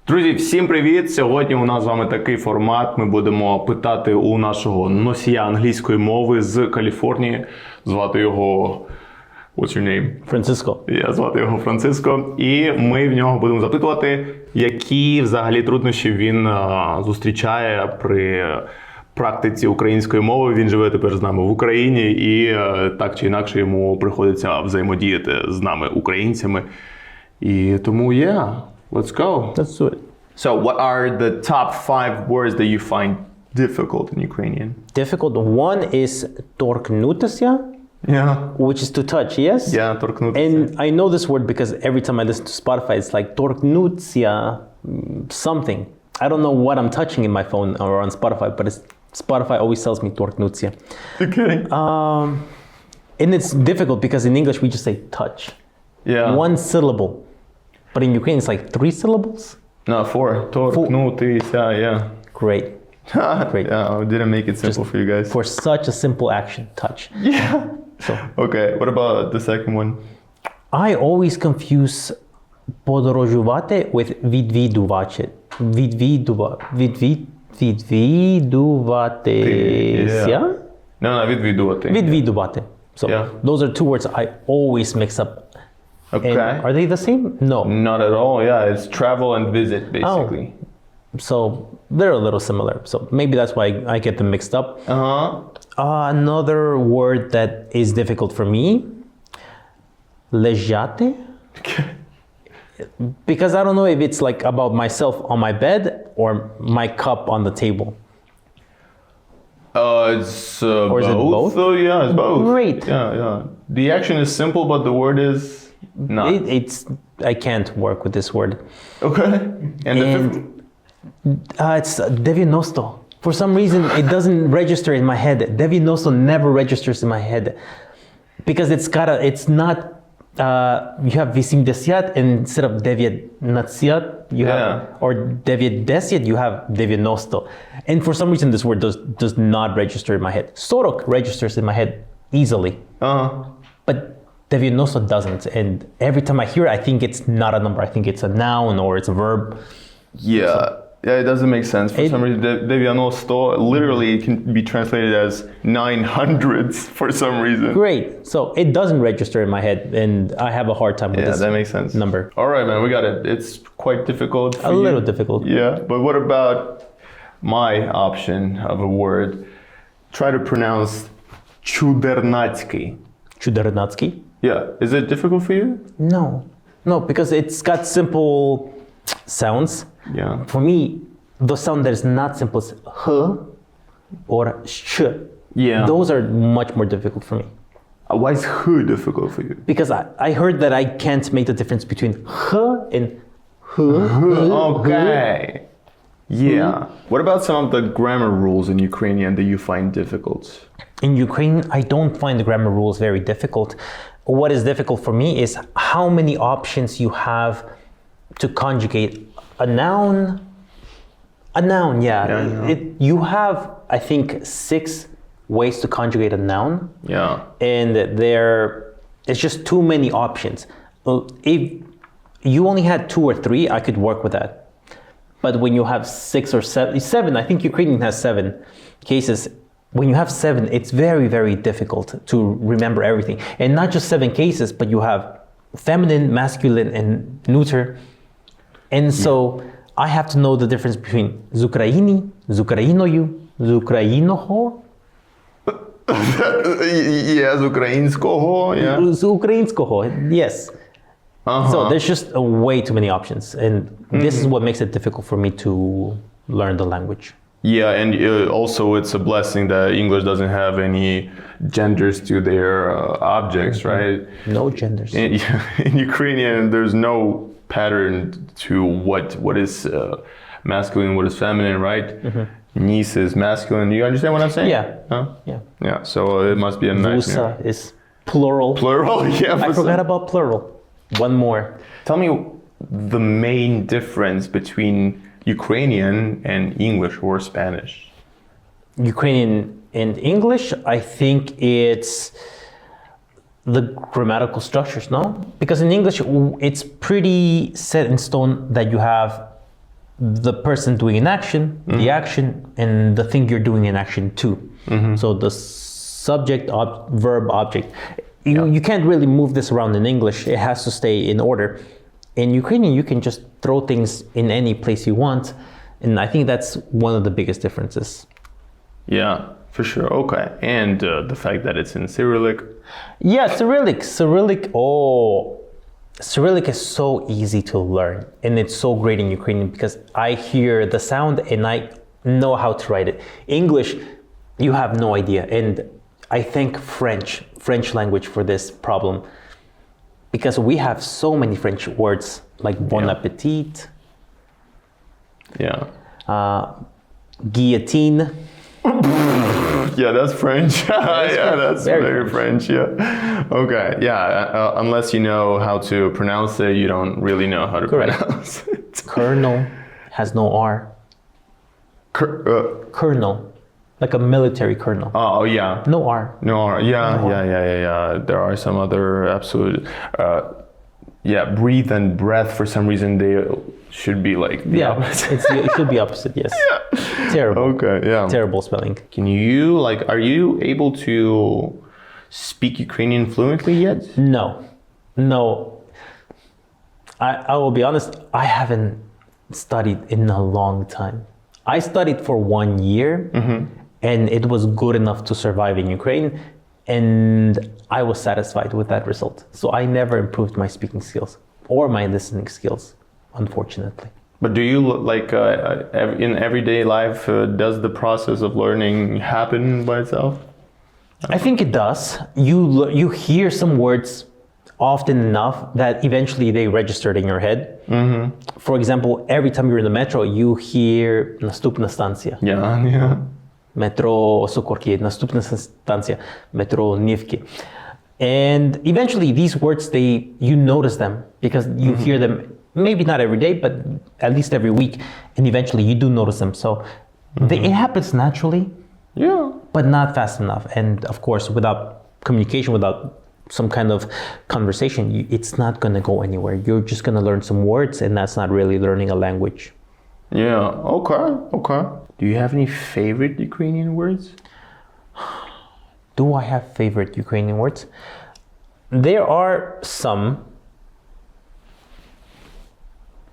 Друзі, всім привіт! Сьогодні у нас з вами такий формат. Ми будемо питати у нашого носія англійської мови з Каліфорнії. Звати його... What's your name? Франциско. Я звати його Франциско. І ми в нього будемо запитувати, які взагалі труднощі він зустрічає при практиці української мови. Він живе тепер з нами в Україні і так чи інакше йому приходиться взаємодіяти з нами, українцями. І тому, let's go. Let's do it. So, what are the top 5 words that you find difficult in Ukrainian? Difficult. One is торкнутися, Yeah. which is to touch, yes? Yeah, торкнутися. And I know this word because every time I listen to Spotify, it's like торкнуться something. I don't know what I'm touching in my phone or on Spotify, but Spotify always tells me торкнуться. Okay. And it's difficult because in English we just say touch. Yeah. One syllable. But in Ukraine it's like 3 syllables. No, 4. Торкнутися, yeah. Great. Great. Yeah, I didn't make it simple for you guys. For such a simple action, touch. Yeah. So, Okay, what about the second one? I always confuse подорожувати with відвідувачі. Відвідуватися. No, відвідувати. Відвідувати. So, Yeah. those are two words I always mix up. Okay. And are they the same? No. Not at all, yeah. It's travel and visit, basically. So, they're a little similar. So, maybe that's why I get them mixed up. Uh-huh. Another word that is difficult for me, лежати. Okay. Because I don't know if it's like about myself on my bed or my cup on the table. It's Or is it both? Oh, yeah, it's both. Great. Yeah. The action is simple, but the word is not. I can't work with this word. Okay. And the fifth? It's 90. For some reason, it doesn't register in my head. 90 never registers in my head. Because it's not, you have 80 and instead of 90, you have, or 90, you have 90. And for some reason, this word does not register in my head. 40 registers in my head easily. Uh-huh. But 90 doesn't. And every time I hear it, I think it's not a number. I think it's a noun or it's a verb. Yeah. Yeah, it doesn't make sense. For some reason, 90 literally can be translated as 900s for some reason. Great. So it doesn't register in my head, and I have a hard time with this that makes sense. number. All right, man, we got it. It's quite difficult for you. A little difficult. Yeah, but what about my option of a word? Try to pronounce чудернацький. Чудернацький? Yeah, is it difficult for you? No, because it's got simple sounds. Yeah. For me, the sound that is not simple is h or sh. Yeah. Those are much more difficult for me. Why is h difficult for you? Because I heard that I can't make the difference between h and h. Okay. Yeah. What about some of the grammar rules in Ukrainian that you find difficult? In Ukraine, I don't find the grammar rules very difficult. What is difficult for me is how many options you have to conjugate a noun. Yeah. You have, I think, 6 ways to conjugate a noun. Yeah. And it's just too many options. If you only had 2 or 3, I could work with that. But when you have 6 or 7, I think Ukrainian has 7 cases. When you have 7, it's very, very difficult to remember everything. And not just 7 cases, but you have feminine, masculine, and neuter. And so I have to know the difference between з України, з Україною, з Україного. Yeah, з українського, yeah. З українського, yes. Uh-huh. So there's just way too many options. And this is what makes it difficult for me to learn the language. Yeah, and also it's a blessing that English doesn't have any genders to their objects, right? No genders. In Ukrainian, there's no pattern to what is masculine, what is feminine, right? Niece is masculine. You understand what I'm saying? Yeah. Huh? Yeah. So it must be a nightmare. Vusa is plural. Plural, yeah. I forgot about plural. One more. Tell me the main difference between Ukrainian and English or Spanish. Ukrainian and English, I think it's the grammatical structures, no? Because in English, it's pretty set in stone that you have the person doing an action, the action, and the thing you're doing an action to. So the subject, verb, object. You can't really move this around in English. It has to stay in order. In Ukrainian, you can just throw things in any place you want. And I think that's one of the biggest differences. Yeah, for sure. Okay. And the fact that it's in Cyrillic. Yeah, Cyrillic. Cyrillic is so easy to learn. And it's so great in Ukrainian because I hear the sound and I know how to write it. English, you have no idea. And I thank French language for this problem. Because we have so many French words like bon appetit. Yeah. Guillotine. Yeah, that's French. Yeah, that's very French. Yeah. Okay. Yeah. Unless you know how to pronounce it, you don't really know how to pronounce it. Colonel has no R. Colonel. Like a military colonel. Oh, yeah. No R. No R. Yeah. There are some other absolute. Breathe and breath. For some reason, they should be like the opposite. It should be opposite. Yes. Yeah. Terrible. Okay. Yeah. Terrible spelling. Can you are you able to speak Ukrainian fluently yet? No. I will be honest. I haven't studied in a long time. I studied for 1 year. And it was good enough to survive in Ukraine, and I was satisfied with that result. So I never improved my speaking skills or my listening skills, unfortunately. But do you in everyday life, does the process of learning happen by itself? I think it does. You hear some words often enough that eventually they registered in your head. For example, every time you're in the metro, you hear наступна станція. Yeah. Metro Sokorki, наступна станція, metro Nivki. And eventually these words, you notice them because you hear them, maybe not every day, but at least every week. And eventually you do notice them. So it happens naturally, but not fast enough. And of course, without communication, without some kind of conversation, it's not going to go anywhere. You're just going to learn some words, and that's not really learning a language. Yeah, okay. Do you have any favorite Ukrainian words? Do I have favorite Ukrainian words? There are some.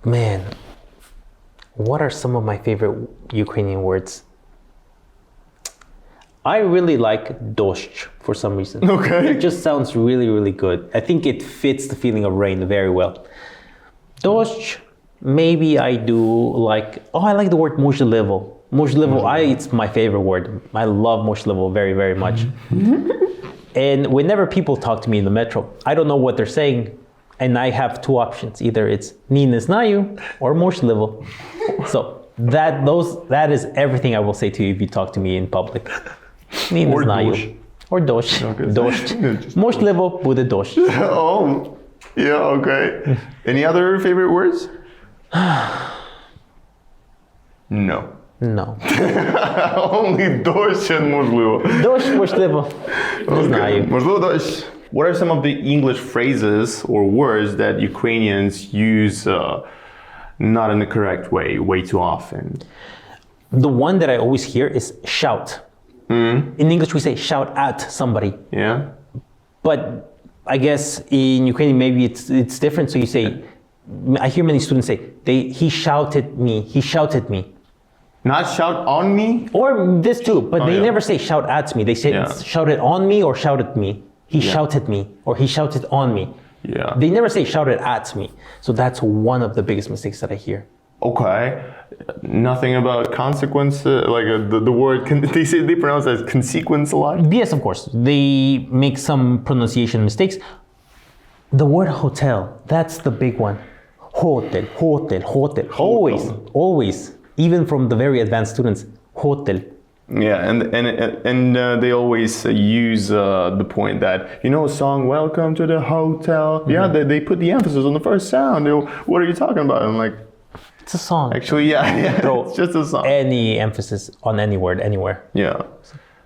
Man, what are some of my favorite Ukrainian words? I really like doshch for some reason. Okay. It just sounds really, really good. I think it fits the feeling of rain very well. Doshch, maybe I do like, I like the word можливо. Можливо, it's my favorite word. I love можливо very, very much. And whenever people talk to me in the metro, I don't know what they're saying. And I have two options. Either it's ні не знаю or можливо. So that is everything I will say to you if you talk to me in public. Ні не знаю. Or дощ. Дощ. Можливо, буде дощ. Oh, yeah, okay. Any other favorite words? No. Only дощ and можливо. Дощ, можливо. Не знаю. Можливо, дощ. What are some of the English phrases or words that Ukrainians use not in the correct way too often? The one that I always hear is shout. In English, we say shout at somebody. Yeah. But I guess in Ukrainian, maybe it's different. So you say, I hear many students say, he shouted me. Not shout on me? Or this too, but they never say shout at me. They say shouted on me or shouted me. He shouted me or he shouted on me. Yeah. They never say shouted at me. So that's one of the biggest mistakes that I hear. Okay. Nothing about consequence, like the word, they pronounce it as consequence a lot? Yes, of course. They make some pronunciation mistakes. The word hotel, that's the big one. Hotel. Always. Even from the very advanced students, hotel. Yeah, and they always use the point that, a song, welcome to the hotel. Yeah, they put the emphasis on the first sound. What are you talking about? I'm like, it's a song. Actually, yeah, it's just a song. Any emphasis on any word, anywhere. Yeah.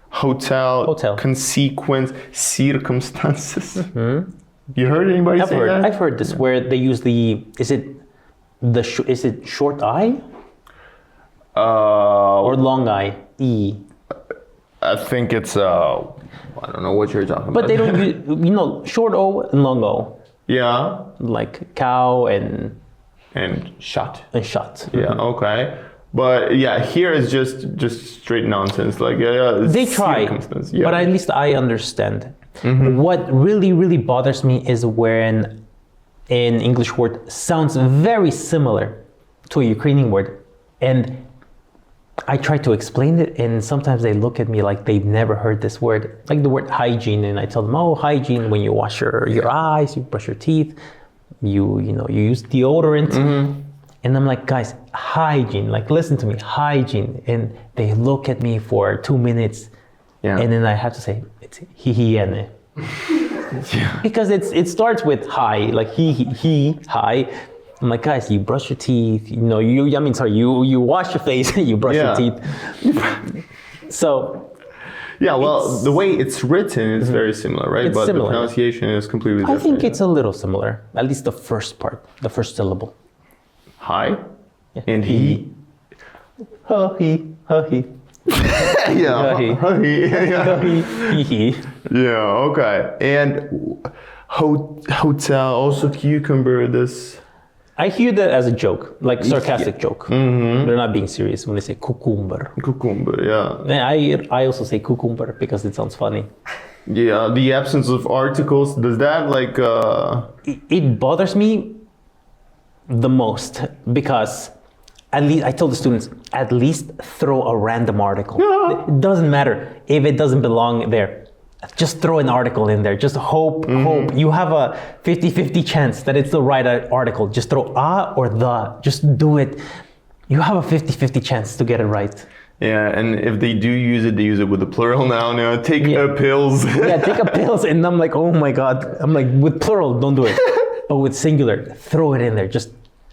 Hotel. Consequence, circumstances. You heard anybody say that? I've heard this where they use is it short I? Or long I, E. I think it's, I don't know what you're talking But about. they don't use, you know, short O and long O. Yeah, Like cow and shut. shut. Yeah, okay. But yeah, here is just straight nonsense. Like They try, circumstance. Yeah. but at least I understand. What really, really bothers me is when an English word sounds very similar to a Ukrainian word, and I try to explain it, and sometimes they look at me like they've never heard this word, like the word hygiene, and I tell them, oh, hygiene, when you wash your eyes, you brush your teeth, you use deodorant. And I'm like, guys, hygiene, like listen to me, hygiene. And they look at me for 2 minutes, and then I have to say, it's hygiene. Because it starts with hi, like he, hi. I'm like, guys, you brush your teeth, you wash your face, you brush your teeth. So. Yeah, well, the way it's written is very similar, right? It's but similar. the pronunciation is completely different. I think it's a little similar, at least the first part, the first syllable. Hi and he. He. Yeah. He. Yeah, okay. And hotel, also cucumber, this. I hear that as a joke, like sarcastic joke. They're not being serious when they say cucumber. Cucumber, yeah. And I also say cucumber because it sounds funny. Yeah, the absence of articles, does that like... It bothers me the most because at least I tell the students, at least throw a random article. It doesn't matter if it doesn't belong there. Just throw an article in there. Just hope. You have a 50-50 chance that it's the right article. Just throw a or the. Just do it. You have a 50-50 chance to get it right. Yeah, and if they do use it, they use it with the plural now. Take a pills. Yeah, take a pills, and I'm like, oh my God. I'm like, with plural, don't do it. But with singular, throw it in there. Just,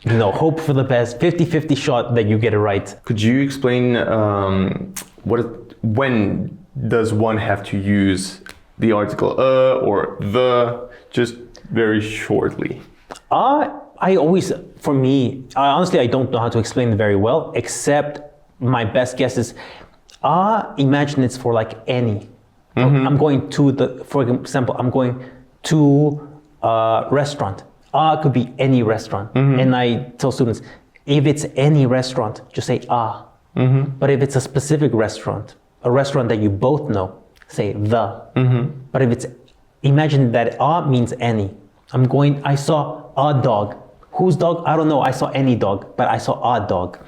hope for the best. 50-50 shot that you get it right. Could you explain when does one have to use the article or the, just very shortly? I always, for me, honestly, I don't know how to explain it very well, except my best guess is, imagine it's for like any. I'm going to for example, I'm going to a restaurant. Could be any restaurant. And I tell students, if it's any restaurant, just say But if it's a specific restaurant, a restaurant that you both know, say the. But if it's, imagine that means any. I saw a dog. Whose dog? I don't know. I saw any dog, but I saw a dog.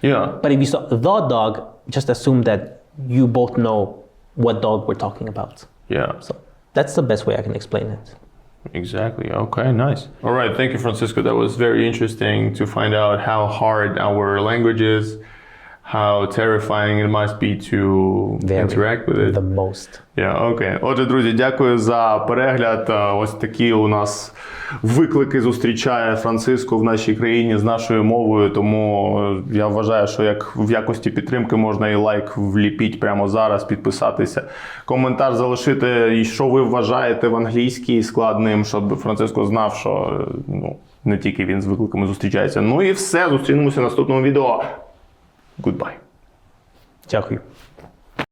Yeah. But if you saw the dog, just assume that you both know what dog we're talking about. Yeah. So that's the best way I can explain it. Exactly. Okay, nice. All right. Thank you, Francisco. That was very interesting to find out how hard our language is, how terrifying it must be to interact with it. The most. Yeah, okay. Отже, друзі, дякую за перегляд. Ось такі у нас виклики зустрічає Франциско в нашій країні з нашою мовою, тому я вважаю, що як в якості підтримки можна і лайк вліпіть прямо зараз, підписатися, коментар залишити, і що ви вважаєте в англійській складним, щоб Франциско знав, що не тільки він з викликами зустрічається. Ну і все, зустрінемося в наступному відео. Goodbye. Дякую.